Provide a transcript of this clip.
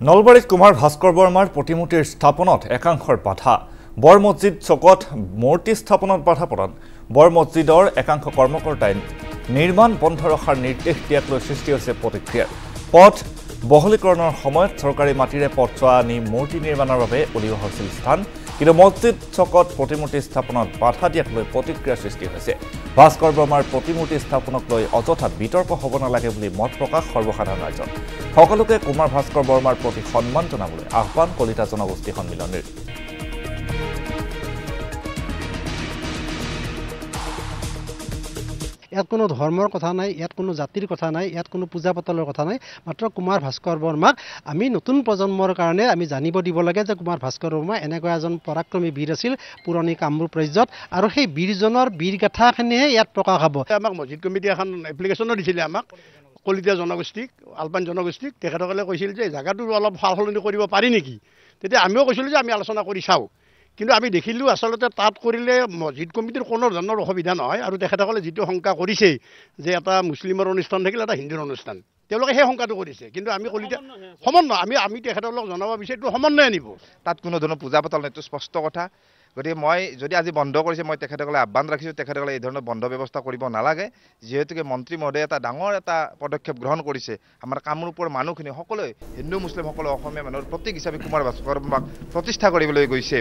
নলবাৰীত কুমাৰ ভাস্কৰ বৰ্মাৰ প্ৰতিমূৰ্তিৰ স্থাপনত একাংশৰ বাধা বৰ মছজিদ চকত মূৰ্তি স্থাপনত বাধা প্ৰদান বৰ মছজিদৰ একাংশ কৰ্মকৰ্তাই নিৰ্মাণ বন্ধ ৰখাৰ নিৰ্দেশ দিয়াক লৈ সৃষ্টি হৈছে প্ৰতিক্ৰিয়া পথ বহলীকৰণৰ সময়ত চৰকাৰী মাটিৰে পথ চোৱা নি মূৰ্তি নিৰ্মাণৰ বাবে উলিওৱা হৈছিল স্থান কিন্তু মছজিদ চকত প্ৰতিমূৰ্তি স্থাপনত বাধা দিয়াক লৈ প্ৰতিক্ৰিয়াৰ সৃষ্টি হৈছে ভাস্কৰ বৰ্মাৰ প্ৰতিমূৰ্তি স্থাপনক লৈ অযথা বিতৰ্ক হ'ব নালাগে বুলি মত প্ৰকাশ সৰ্বসাধাৰণ ৰাইজৰ সকলোকে কুমাৰ ভাস্কৰ বৰ্মাৰ প্ৰতি সন্মান জনাবলৈ আহ্বান কলিতা জনগোষ্ঠী সন্মিলনীৰ ইয়াত কোনো ধৰ্মৰ কথা নাই ইয়াত কোনো জাতিৰ কথা নাই ইয়াত কোনো পূজা পাতলৰ কথা নাই মাত্ৰ কুমাৰ ভাস্কৰ বৰ্মাক আমি নতুন প্ৰজন্মৰ কাৰণে আমি জানিব দিব লাগে যে কুমাৰ ভাস্কৰ বৰ্মা এনেকুৱা এজন পৰাক্ৰমী বীৰ আছিল পুৰণি কামৰূপ ৰাজ্যত আৰু সেই বীৰজনৰ বীৰগাথাখিনিহে ইয়াত প্ৰকাশ হ'ব আমাক মছজিদ কমিটি এখন এপ্লিকেশ্যনো দিছিলে আমাক কলিতা জনগোষ্ঠীক আলপান জনগোষ্ঠীক তেখেতসকলে কৈছিল যে জাগাটো অলপ সাল সলনি কৰিব পাৰি নেকি তেতিয়া আমিও কৈছিলোঁ যে আমি আলোচনা কৰি চাওঁ কিন্তু আমি দেখিলোঁ আচলতে তাত কৰিলে মছজিদ কমিটিৰ কোনো ধৰণৰ অসুবিধা নহয় আৰু তেখেতসকলে যিটো শংকা কৰিছে যে এটা মুছলিমৰ অনুষ্ঠান থাকিলে এটা হিন্দুৰ অনুষ্ঠান তেওঁলোকে সেই শংকাটো কৰিছে কিন্তু আমি কলিতা সমন্বয় আমি তেখেতসকলক জনাব বিচাৰিছোঁ সমন্বয় আনিব তাত কোনো ধৰণৰ পূজা পাতল নাই এইটো স্পষ্ট কথা গতিকে মই যদি আজি বন্ধ কৰিছে মই তেখেতসকলে আহ্বান ৰাখিছোঁ তেখেতসকলে এই ধৰণৰ বন্ধ ব্যৱস্থা কৰিব নালাগে যিহেতুকে মন্ত্ৰী মহোদয়ে এটা ডাঙৰ এটা পদক্ষেপ গ্ৰহণ কৰিছে আমাৰ কামৰূপৰ মানুহখিনি সকলোৱে হিন্দু মুছলিম সকলো অসমীয়া মানুহৰ প্ৰতীক হিচাপে কুমাৰ ভাস্কৰ বৰ্মাক প্ৰতিষ্ঠা কৰিবলৈ গৈছে